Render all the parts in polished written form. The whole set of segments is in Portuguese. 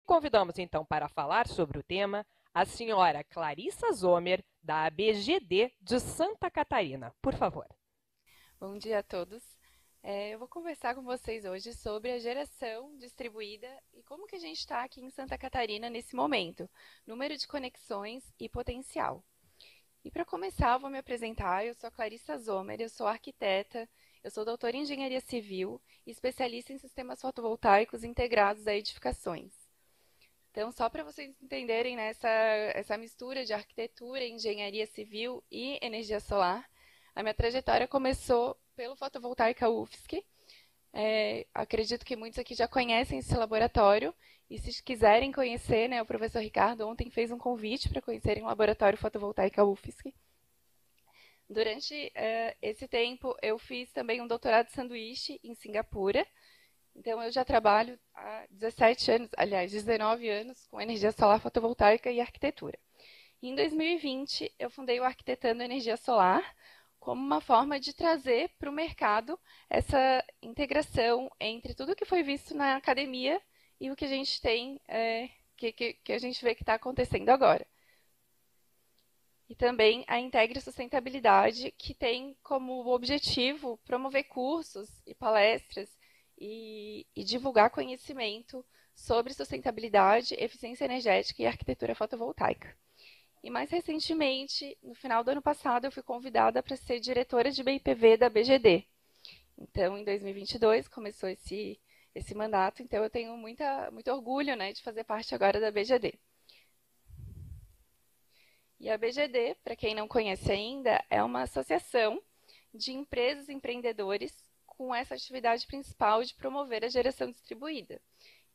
Convidamos então para falar sobre o tema a senhora Clarissa Zomer, da ABGD de Santa Catarina. Por favor. Bom dia a todos. Eu vou conversar com vocês hoje sobre a geração distribuída e como que a gente está aqui em Santa Catarina nesse momento, número de conexões e potencial. E para começar, eu vou me apresentar. Eu sou a Clarissa Zomer, eu sou arquiteta, eu sou doutora em engenharia civil e especialista em sistemas fotovoltaicos integrados a edificações. Então, só para vocês entenderem, né, essa mistura de arquitetura, engenharia civil e energia solar, a minha trajetória começou pelo Fotovoltaica UFSC. Acredito que muitos aqui já conhecem esse laboratório. E se quiserem conhecer, né, o professor Ricardo ontem fez um convite para conhecerem o laboratório Fotovoltaica UFSC. Durante esse tempo, eu fiz também um doutorado de sanduíche em Singapura. Então, eu já trabalho há 17 anos, aliás, 19 anos, com energia solar fotovoltaica e arquitetura. Em 2020, eu fundei o Arquitetando Energia Solar, como uma forma de trazer para o mercado essa integração entre tudo que foi visto na academia e o que a gente tem, que a gente vê que está acontecendo agora. E também a Integre Sustentabilidade, que tem como objetivo promover cursos e palestras e divulgar conhecimento sobre sustentabilidade, eficiência energética e arquitetura fotovoltaica. E mais recentemente, no final do ano passado, eu fui convidada para ser diretora de BIPV da BGD. Então, em 2022, começou esse mandato, então eu tenho muito orgulho, né, de fazer parte agora da BGD. E a BGD, para quem não conhece ainda, é uma associação de empresas e empreendedores com essa atividade principal de promover a geração distribuída.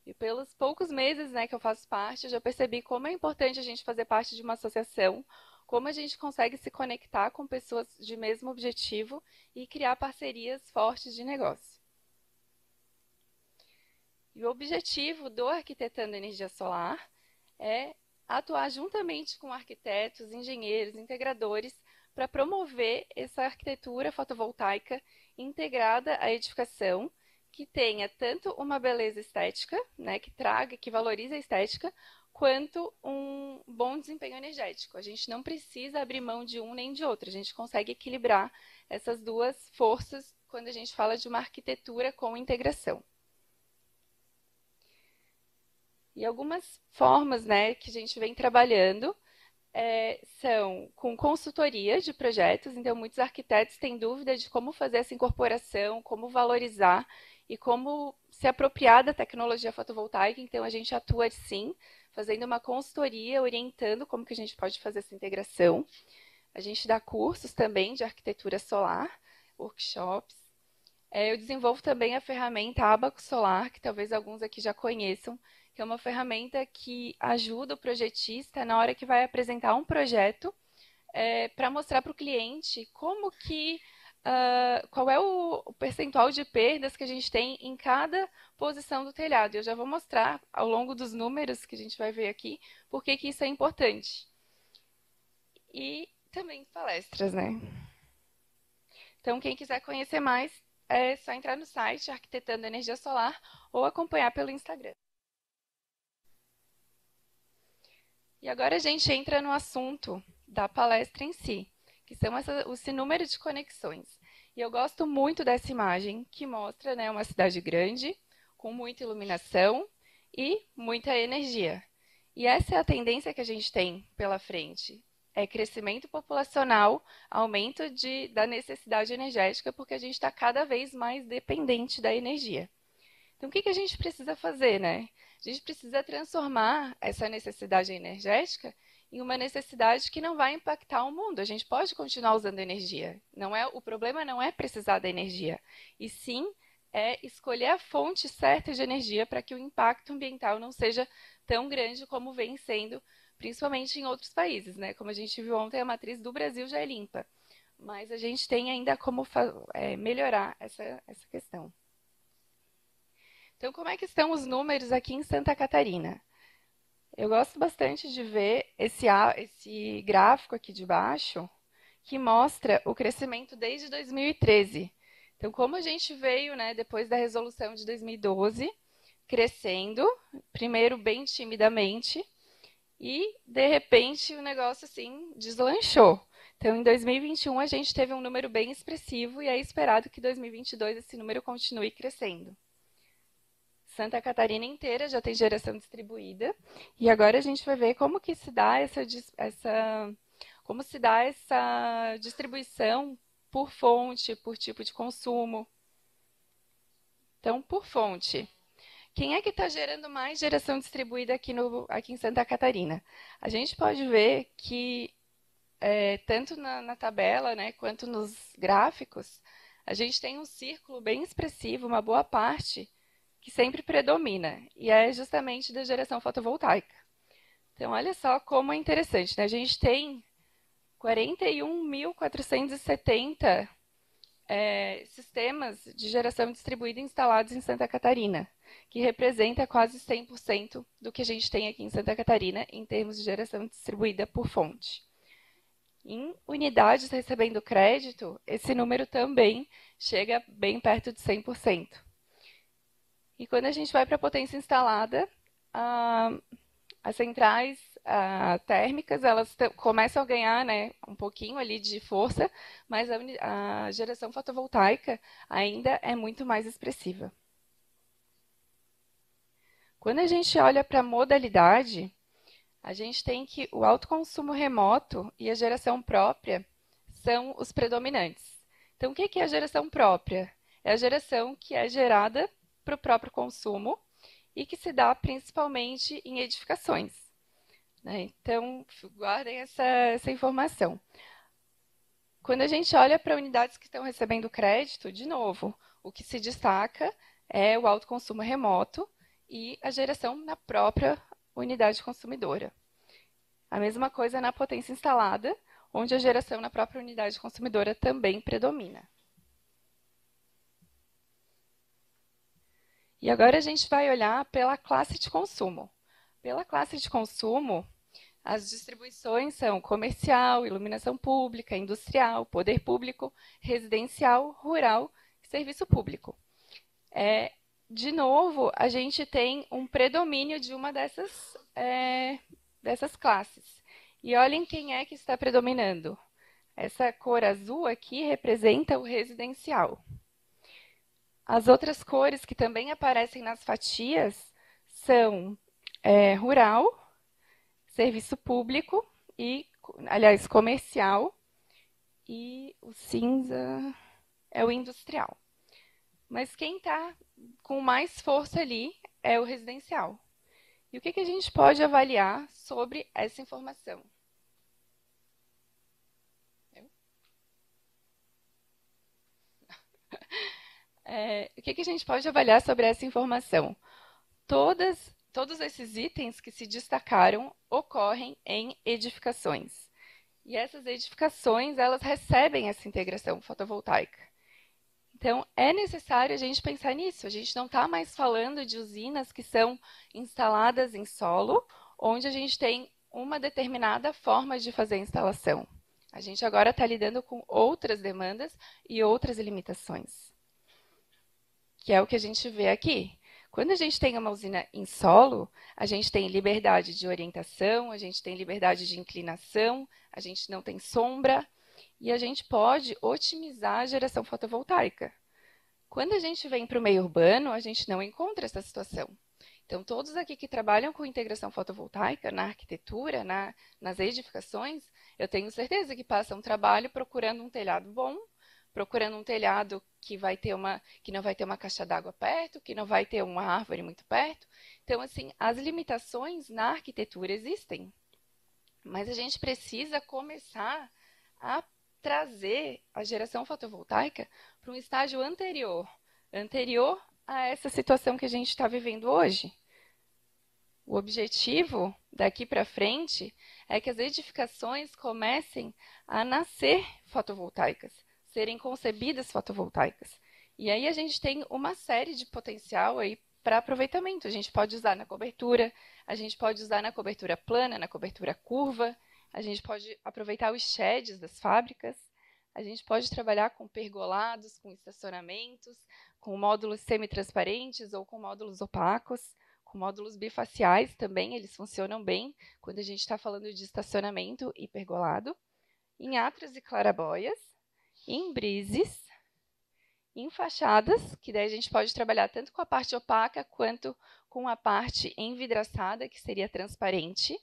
E pelos poucos meses, né, que eu faço parte, eu já percebi como é importante a gente fazer parte de uma associação, como a gente consegue se conectar com pessoas de mesmo objetivo e criar parcerias fortes de negócio. E o objetivo do Arquitetando Energia Solar é atuar juntamente com arquitetos, engenheiros, integradores, para promover essa arquitetura fotovoltaica integrada à edificação, que tenha tanto uma beleza estética, né, que valorize a estética, quanto um bom desempenho energético. A gente não precisa abrir mão de um nem de outro, a gente consegue equilibrar essas duas forças quando a gente fala de uma arquitetura com integração. E algumas formas, né, que a gente vem trabalhando são com consultoria de projetos. Então, muitos arquitetos têm dúvida de como fazer essa incorporação, como valorizar e como se apropriar da tecnologia fotovoltaica. Então, a gente atua, sim, fazendo uma consultoria, orientando como que a gente pode fazer essa integração. A gente dá cursos também de arquitetura solar, workshops. Eu desenvolvo também a ferramenta Abaco Solar, que talvez alguns aqui já conheçam, que é uma ferramenta que ajuda o projetista na hora que vai apresentar um projeto para mostrar para o cliente qual é o percentual de perdas que a gente tem em cada posição do telhado. Eu já vou mostrar ao longo dos números que a gente vai ver aqui por que isso é importante. E também palestras, né? Então, quem quiser conhecer mais, é só entrar no site Arquitetando Energia Solar ou acompanhar pelo Instagram. E agora a gente entra no assunto da palestra em si, que são esse número de conexões. E eu gosto muito dessa imagem, que mostra, né, uma cidade grande, com muita iluminação e muita energia. E essa é a tendência que a gente tem pela frente. É crescimento populacional, aumento da necessidade energética, porque a gente está cada vez mais dependente da energia. Então, o que a gente precisa fazer, né? A gente precisa transformar essa necessidade energética em uma necessidade que não vai impactar o mundo. A gente pode continuar usando energia. O problema não é precisar da energia, e sim escolher a fonte certa de energia para que o impacto ambiental não seja tão grande como vem sendo, principalmente em outros países, né? Como a gente viu ontem, a matriz do Brasil já é limpa. Mas a gente tem ainda como melhorar essa questão. Então, como é que estão os números aqui em Santa Catarina? Eu gosto bastante de ver esse gráfico aqui de baixo, que mostra o crescimento desde 2013. Então, como a gente veio, né, depois da resolução de 2012, crescendo, primeiro bem timidamente, e, de repente, o negócio, assim, deslanchou. Então, em 2021, a gente teve um número bem expressivo e é esperado que em 2022 esse número continue crescendo. Santa Catarina inteira já tem geração distribuída e agora a gente vai ver como que se dá como se dá essa distribuição por fonte, por tipo de consumo. Então, por fonte. Quem é que está gerando mais geração distribuída aqui em Santa Catarina? A gente pode ver que, tanto na tabela, né, quanto nos gráficos, a gente tem um círculo bem expressivo, uma boa parte, que sempre predomina, e é justamente da geração fotovoltaica. Então, olha só como é interessante, né? A gente tem 41.470 sistemas de geração distribuída instalados em Santa Catarina, que representa quase 100% do que a gente tem aqui em Santa Catarina em termos de geração distribuída por fonte. Em unidades recebendo crédito, esse número também chega bem perto de 100%. E quando a gente vai para a potência instalada, as centrais térmicas, elas começam a ganhar, né, um pouquinho ali de força, mas a geração fotovoltaica ainda é muito mais expressiva. Quando a gente olha para a modalidade, a gente tem que o autoconsumo remoto e a geração própria são os predominantes. Então, o que é a geração própria? É a geração que é gerada para o próprio consumo e que se dá principalmente em edificações. Então, guardem essa informação. Quando a gente olha para unidades que estão recebendo crédito, de novo, o que se destaca é o autoconsumo remoto e a geração na própria unidade consumidora. A mesma coisa na potência instalada, onde a geração na própria unidade consumidora também predomina. E agora a gente vai olhar pela classe de consumo. Pela classe de consumo, as distribuições são comercial, iluminação pública, industrial, poder público, residencial, rural e serviço público. De novo, a gente tem um predomínio de uma dessas classes. E olhem quem é que está predominando. Essa cor azul aqui representa o residencial. As outras cores que também aparecem nas fatias são rural, serviço público e, aliás, comercial, e o cinza é o industrial. Mas quem está com mais força ali é o residencial. E o que a gente pode avaliar sobre essa informação? O que a gente pode avaliar sobre essa informação? Todos esses itens que se destacaram ocorrem em edificações. E essas edificações, elas recebem essa integração fotovoltaica. Então, é necessário a gente pensar nisso. A gente não está mais falando de usinas que são instaladas em solo, onde a gente tem uma determinada forma de fazer a instalação. A gente agora está lidando com outras demandas e outras limitações, que é o que a gente vê aqui. Quando a gente tem uma usina em solo, a gente tem liberdade de orientação, a gente tem liberdade de inclinação, a gente não tem sombra e a gente pode otimizar a geração fotovoltaica. Quando a gente vem para o meio urbano, a gente não encontra essa situação. Então, todos aqui que trabalham com integração fotovoltaica na arquitetura, nas edificações, eu tenho certeza que passam trabalho procurando um telhado bom, procurando um telhado que não vai ter uma caixa d'água perto, que não vai ter uma árvore muito perto. Então, assim, as limitações na arquitetura existem, mas a gente precisa começar a trazer a geração fotovoltaica para um estágio anterior a essa situação que a gente está vivendo hoje. O objetivo daqui para frente é que as edificações comecem a nascer fotovoltaicas, serem concebidas fotovoltaicas. E aí a gente tem uma série de potencial aí para aproveitamento. A gente pode usar na cobertura, a gente pode usar na cobertura plana, na cobertura curva, a gente pode aproveitar os sheds das fábricas, a gente pode trabalhar com pergolados, com estacionamentos, com módulos semi-transparentes ou com módulos opacos, com módulos bifaciais também, eles funcionam bem quando a gente está falando de estacionamento e pergolado, em atras e clarabóias, em brises, em fachadas, que daí a gente pode trabalhar tanto com a parte opaca quanto com a parte envidraçada, que seria transparente.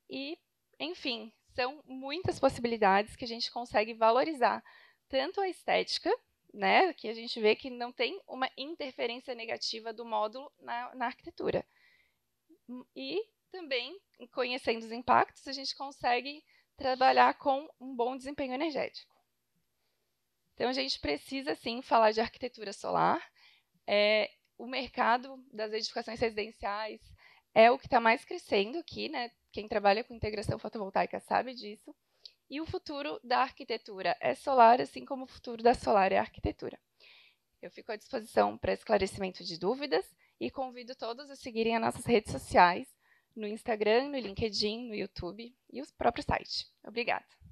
E, enfim, são muitas possibilidades que a gente consegue valorizar tanto a estética, né, que a gente vê que não tem uma interferência negativa do módulo na arquitetura. E também, conhecendo os impactos, a gente consegue trabalhar com um bom desempenho energético. Então, a gente precisa, sim, falar de arquitetura solar. O mercado das edificações residenciais é o que está mais crescendo aqui, né? Quem trabalha com integração fotovoltaica sabe disso. E o futuro da arquitetura é solar, assim como o futuro da solar é arquitetura. Eu fico à disposição para esclarecimento de dúvidas e convido todos a seguirem as nossas redes sociais, no Instagram, no LinkedIn, no YouTube e o próprio site. Obrigada!